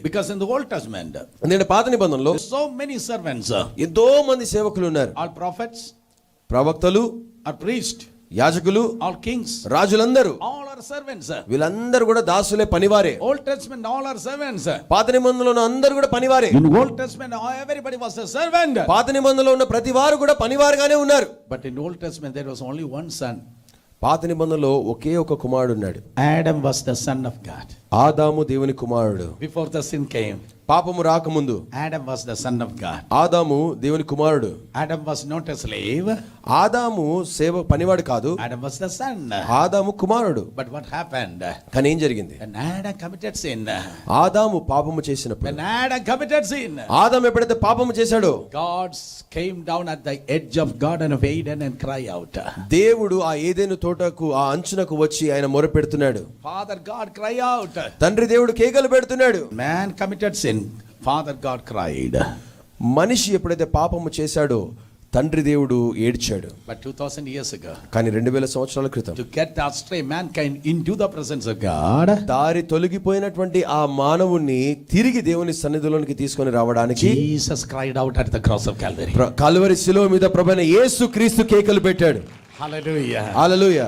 Because in the Old Testament, ఎందుకంటే పాత నిబంధనలో so many servants, ఎంతో మంది సేవకులు ఉన్నారు. all prophets, ప్రవక్తలు, all priests, యాజకులు, all kings, రాజులందరూ all are servants. వీళ్ళందరూ కూడా దాసులే, పనివారే. Old Testament, all are servants. పాత నిబంధనలో అందరూ కూడా పనివారే. In Old Testament, everybody was a servant. పాత నిబంధనలో ఉన్న ప్రతి వారు కూడా పనివారుగానే ఉన్నారు. But in Old Testament, there was only one son. పాత నిబంధనలో ఒకే ఒక కుమారుడు ఉన్నాడు. Adam was the son of God. ఆదాము దేవుని కుమారుడు. Before the sin came, పాపము రాకముందు Adam was the son of God. ఆదాము దేవుని కుమారుడు. Adam was not a slave. ఆదాము పనివాడు కాదు. Adam was the son. ఆదాము కుమారుడు. But what happened? కానీ ఏం జరిగింది? When Adam committed sin, ఆదాము పాపము చేసినప్పుడు, when Adam committed sin, ఆదాము ఎప్పుడైతే పాపము చేశాడో, God came down at the edge of Garden of Eden and cry out. దేవుడు ఆ ఏదెను తోటకు ఆ అంచునకు వచ్చి ఆయన మొరపెడుతున్నాడు. Father God cry out. తండ్రి దేవుడు కేకలు పెడుతున్నాడు. Man committed sin, Father God cried. మనిషి ఎప్పుడైతే పాపము చేశాడో తండ్రి దేవుడు ఏడ్చాడు. But 2000 years ago, కానీ 2000 సంవత్సరాల క్రితం to get the astray mankind into the presence of God, దారి తొలగిపోయినటువంటి ఆ మానవుణ్ణి తిరిగి దేవుని సన్నిధిలోనికి తీసుకొని రావడానికి Jesus cried out at the cross of Calvary. Calvary శిలువ మీద ప్రభువైన యేసు క్రీస్తు కేకలు పెట్టాడు. Hallelujah. హల్లెలూయా.